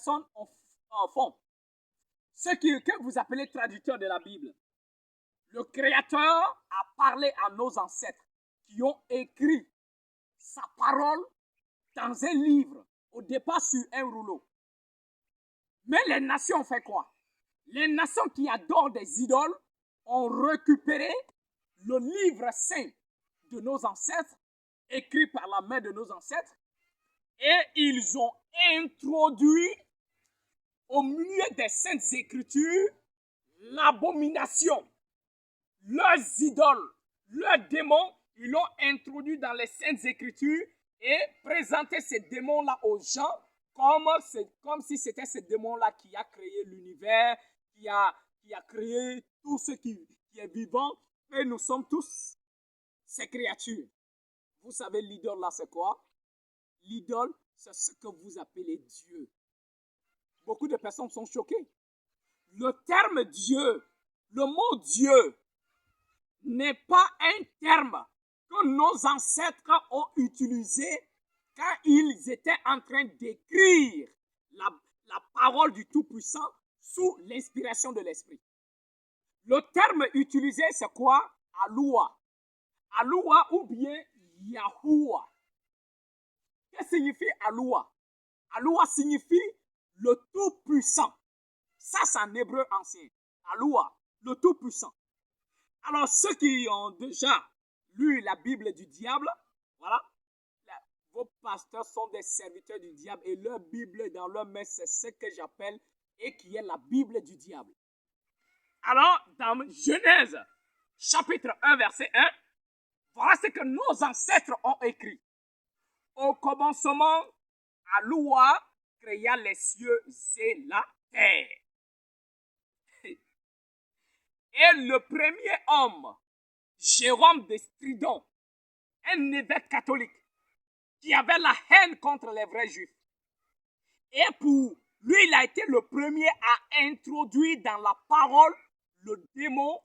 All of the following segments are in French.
personnes en font. Ce que vous appelez traducteur de la Bible. Le Créateur a parlé à nos ancêtres qui ont écrit sa parole dans un livre, au départ sur un rouleau. Mais les nations ont fait quoi? Les nations qui adorent des idoles ont récupéré le livre saint de nos ancêtres, écrit par la main de nos ancêtres, et ils ont introduit au milieu des saintes écritures l'abomination. Leurs idoles, leurs démons, ils l'ont introduit dans les saintes écritures et présenté ces démons-là aux gens comme si c'était ce démon-là qui a créé l'univers, qui a créé tout ce qui est vivant, et nous sommes tous ces créatures. Vous savez, l'idole là, c'est quoi? L'idole, c'est ce que vous appelez Dieu. Beaucoup de personnes sont choquées. Le terme Dieu, le mot Dieu, n'est pas un terme que nos ancêtres ont utilisé quand ils étaient en train d'écrire la parole du Tout-Puissant sous l'inspiration de l'Esprit. Le terme utilisé, c'est quoi? Aloua. Aloua ou bien Yahoua. Qu'est-ce que signifie Aloua? Aloua signifie le Tout-Puissant. Ça, c'est en hébreu ancien. Aloua, le Tout-Puissant. Alors, ceux qui ont déjà lu la Bible du diable, voilà, vos pasteurs sont des serviteurs du diable et leur Bible dans leur main, c'est ce que j'appelle et qui est la Bible du diable. Alors, dans Genèse, chapitre 1, verset 1, voilà ce que nos ancêtres ont écrit. Au commencement, Aloua créa les cieux et la terre. Et le premier homme, Jérôme de Stridon, un évêque catholique, qui avait la haine contre les vrais juifs. Et pour lui, il a été le premier à introduire dans la parole le démon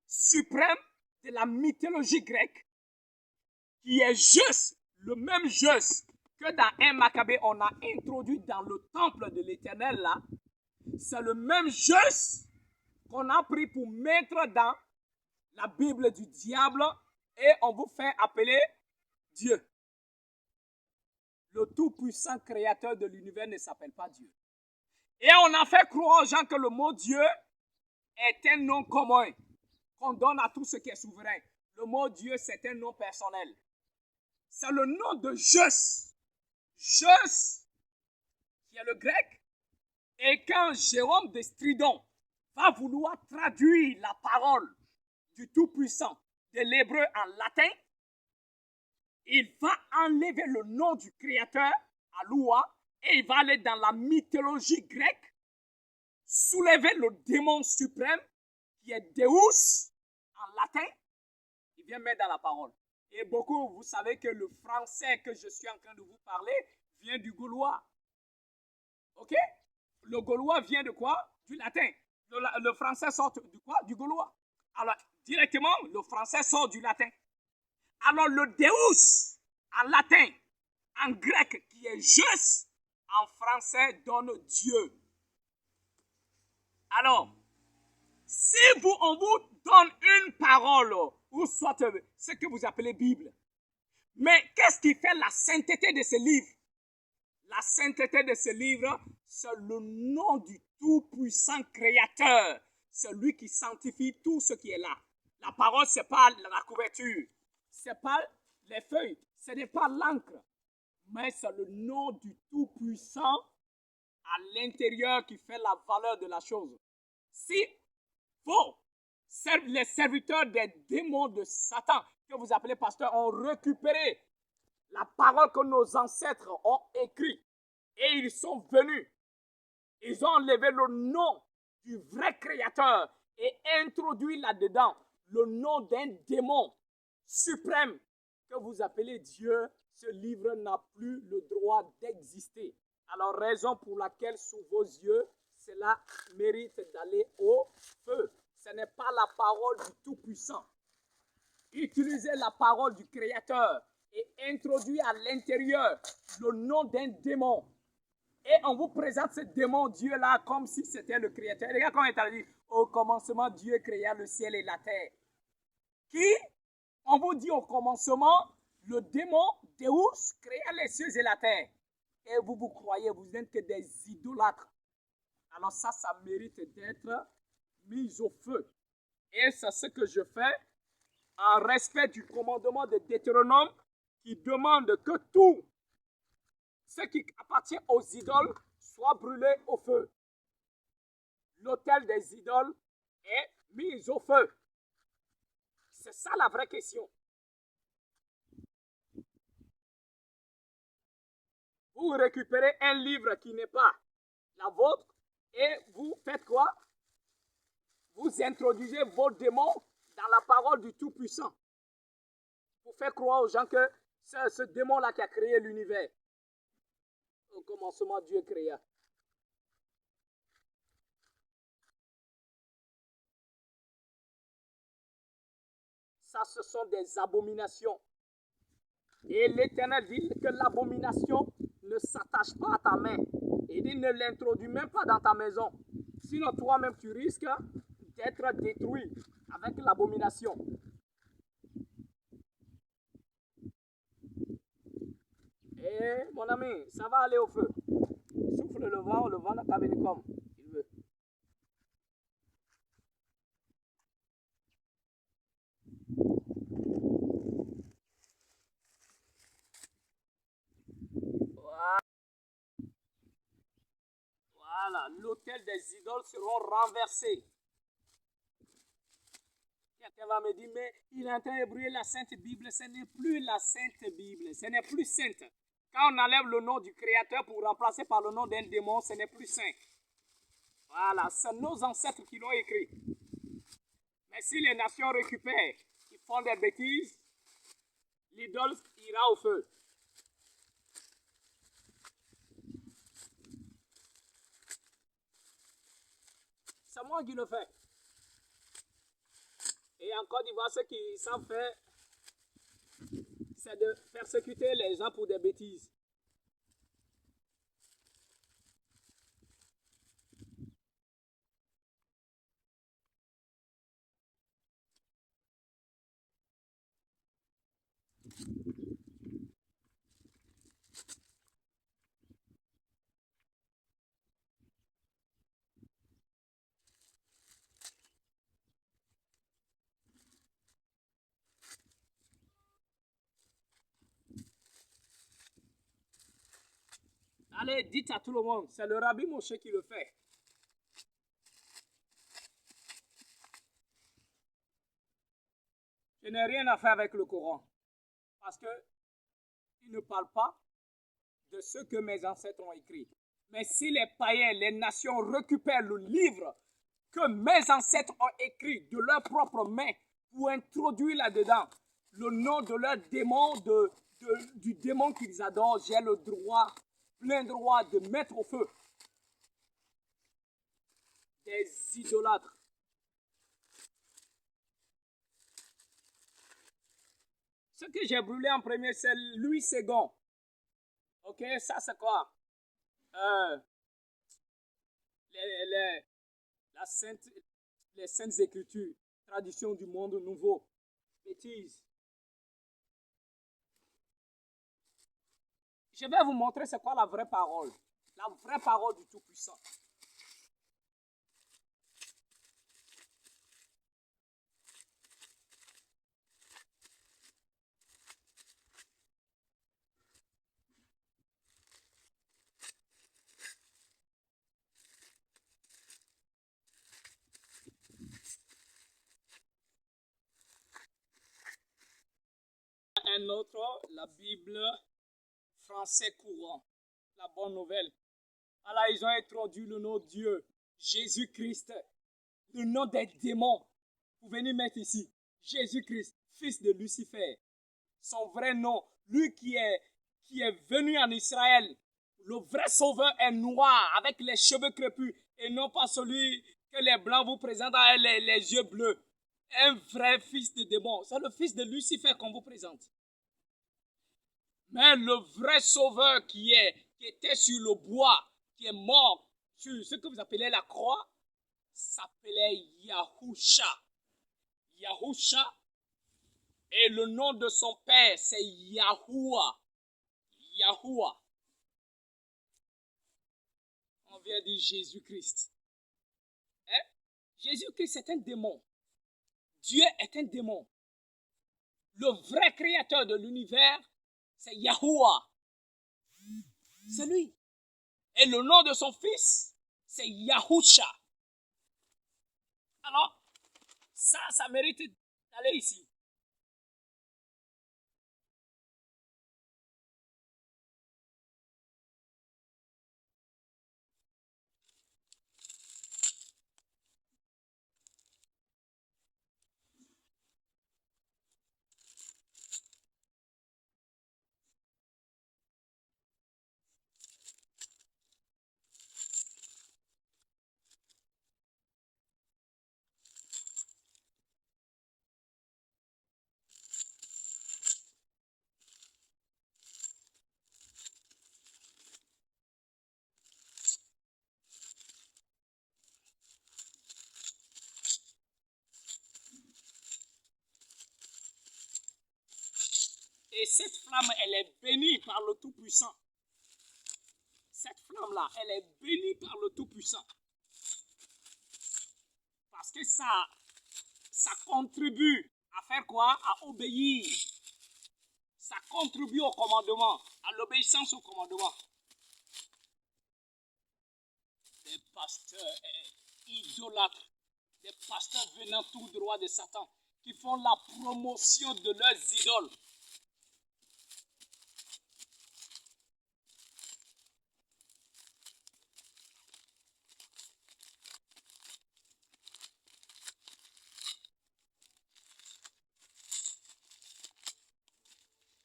suprême de la mythologie grecque, qui est juste, le même juste que dans 1 Maccabée, on a introduit dans le temple de l'Éternel là. C'est le même juste qu'on a pris pour mettre dans la Bible du diable et on vous fait appeler Dieu. Le tout-puissant créateur de l'univers ne s'appelle pas Dieu. Et on a fait croire aux gens que le mot Dieu est un nom commun qu'on donne à tout ce qui est souverain. Le mot Dieu, c'est un nom personnel. C'est le nom de Zeus. Zeus, qui est le grec. Et quand Jérôme de Stridon va vouloir traduire la parole du Tout-Puissant de l'hébreu en latin, il va enlever le nom du Créateur, Aloua, et il va aller dans la mythologie grecque, soulever le démon suprême, qui est Deus, en latin, il vient mettre dans la parole. Et beaucoup, vous savez que le français que je suis en train de vous parler vient du gaulois. Ok? Le gaulois vient de quoi? Du latin. Le français sort du quoi? Du gaulois. Alors, directement, le français sort du latin. Alors, le Deus, en latin, en grec, qui est juste, en français, donne Dieu. Alors, si on vous donne une parole, ou soit ce que vous appelez Bible, mais qu'est-ce qui fait la sainteté de ce livre? La sainteté de ce livre, c'est le nom du tout-puissant créateur, celui qui sanctifie tout ce qui est là. La parole, ce n'est pas la couverture, ce n'est pas les feuilles, ce n'est pas l'encre, mais c'est le nom du tout-puissant à l'intérieur qui fait la valeur de la chose. Si vous, les serviteurs des démons de Satan, que vous appelez pasteurs, ont récupéré la parole que nos ancêtres ont écrite et ils sont venus, ils ont enlevé le nom du vrai créateur et introduit là-dedans le nom d'un démon suprême que vous appelez Dieu. Ce livre n'a plus le droit d'exister. Alors, raison pour laquelle sous vos yeux, cela mérite d'aller au feu. Ce n'est pas la parole du Tout-Puissant. Utilisez la parole du Créateur et introduit à l'intérieur le nom d'un démon. Et on vous présente ce démon Dieu-là comme si c'était le créateur. Regarde comment il t'a dit, au commencement, Dieu créa le ciel et la terre. Qui? On vous dit au commencement, le démon Deus créa les cieux et la terre. Et vous croyez, vous n'êtes que des idolâtres. Alors ça mérite d'être mis au feu. Et c'est ce que je fais en respect du commandement de Deutéronome qui demande que tout ce qui appartient aux idoles soit brûlé au feu. L'autel des idoles est mis au feu. C'est ça la vraie question. Vous récupérez un livre qui n'est pas la vôtre et vous faites quoi? Vous introduisez vos démons dans la parole du Tout-Puissant. Pour faire croire aux gens que c'est ce démon-là qui a créé l'univers. Au commencement, Dieu créa. Ça, ce sont des abominations. Et l'Éternel dit que l'abomination ne s'attache pas à ta main. Il dit ne l'introduis même pas dans ta maison. Sinon, toi-même, tu risques d'être détruit avec l'abomination. Et mon ami, ça va aller au feu. Souffle le vent n'a qu'à venir comme il veut. Voilà, l'autel des idoles seront renversés. Quelqu'un va me dire, mais il est en train de brûler la Sainte Bible. Ce n'est plus la Sainte Bible. Ce n'est plus sainte. Quand on enlève le nom du Créateur pour remplacer par le nom d'un démon, ce n'est plus saint. Voilà, c'est nos ancêtres qui l'ont écrit. Mais si les nations récupèrent, qui font des bêtises, l'idole ira au feu. C'est moi qui le fais. Et en Côte d'Ivoire, ce qu'ils savent faire, c'est de persécuter les gens pour des bêtises. Allez, dites à tout le monde, c'est le Rabbi Moshe qui le fait. Je n'ai rien à faire avec le Coran. Parce qu'il ne parle pas de ce que mes ancêtres ont écrit. Mais si les païens, les nations récupèrent le livre que mes ancêtres ont écrit de leurs propres mains pour introduire là-dedans le nom de leur démon, du démon qu'ils adorent, j'ai le droit, plein droit de mettre au feu des idolâtres. Ce que j'ai brûlé en premier, c'est Louis II. Ok, ça c'est quoi? Les saintes écritures, tradition du monde nouveau, bêtises. Je vais vous montrer c'est quoi la vraie parole. La vraie parole du Tout-Puissant. Un autre, la Bible français courant, la bonne nouvelle. Alors ils ont introduit le nom de Dieu, Jésus-Christ, le nom des démons. Vous venez mettre ici, Jésus-Christ, fils de Lucifer. Son vrai nom, lui qui est venu en Israël. Le vrai sauveur est noir, avec les cheveux crépus, et non pas celui que les blancs vous présentent avec les yeux bleus. Un vrai fils de démon. C'est le fils de Lucifer qu'on vous présente. Mais le vrai sauveur qui était sur le bois, qui est mort sur ce que vous appelez la croix, s'appelait Yahusha. Yahusha. Et le nom de son père, c'est Yahoua. Yahoua. On vient dire Jésus-Christ. Hein? Jésus-Christ est un démon. Dieu est un démon. Le vrai créateur de l'univers, c'est Yahoua. C'est lui. Et le nom de son fils, c'est Yahusha. Alors, ça mérite d'aller ici. Et cette flamme, elle est bénie par le Tout-Puissant. Cette flamme-là, elle est bénie par le Tout-Puissant. Parce que ça contribue à faire quoi? À obéir. Ça contribue au commandement, à l'obéissance au commandement. Des pasteurs idolâtres, des pasteurs venant tout droit de Satan, qui font la promotion de leurs idoles.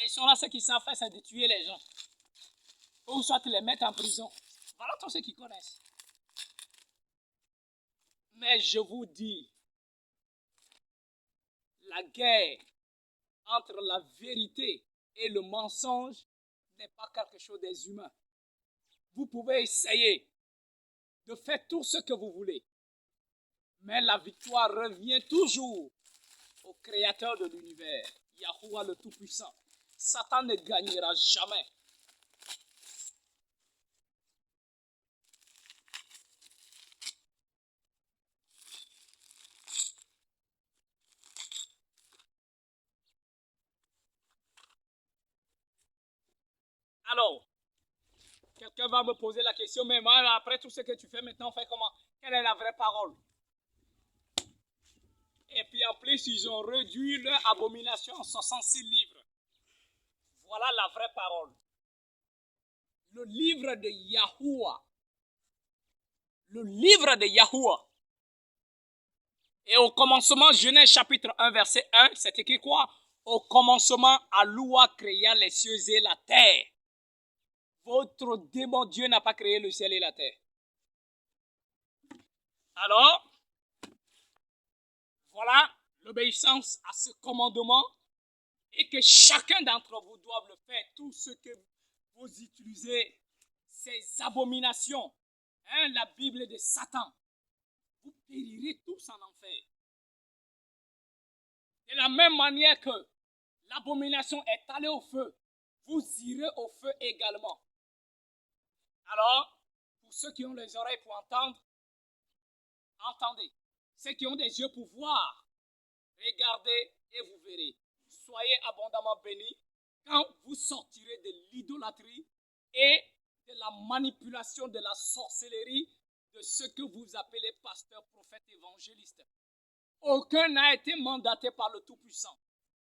Et ils sont là, ceux qui savent faire, c'est de tuer les gens. Ou soit les mettre en prison. Voilà tous ceux qui connaissent. Mais je vous dis, la guerre entre la vérité et le mensonge n'est pas quelque chose des humains. Vous pouvez essayer de faire tout ce que vous voulez. Mais la victoire revient toujours au Créateur de l'univers, Yahoua le Tout-Puissant. Satan ne gagnera jamais. Alors, quelqu'un va me poser la question, mais moi, après tout ce que tu fais maintenant, fais comment? Quelle est la vraie parole? Et puis en plus, ils ont réduit leur abomination en 66 livres. Voilà la vraie parole. Le livre de Yahoua. Le livre de Yahoua. Et au commencement, Genèse chapitre 1, verset 1, c'est écrit quoi? Au commencement, Aloua créa les cieux et la terre. Votre démon Dieu n'a pas créé le ciel et la terre. Alors, voilà l'obéissance à ce commandement et que chacun d'entre vous doit le faire. Tout ce que vous utilisez, ces abominations, la Bible de Satan, vous périrez tous en enfer. De la même manière que l'abomination est allée au feu, vous irez au feu également. Alors, pour ceux qui ont les oreilles pour entendre, entendez. Ceux qui ont des yeux pour voir, regardez et vous verrez. Soyez abondamment bénis quand vous sortirez de l'idolâtrie et de la manipulation, de la sorcellerie de ce que vous appelez pasteur, prophète, évangéliste. Aucun n'a été mandaté par le Tout-Puissant.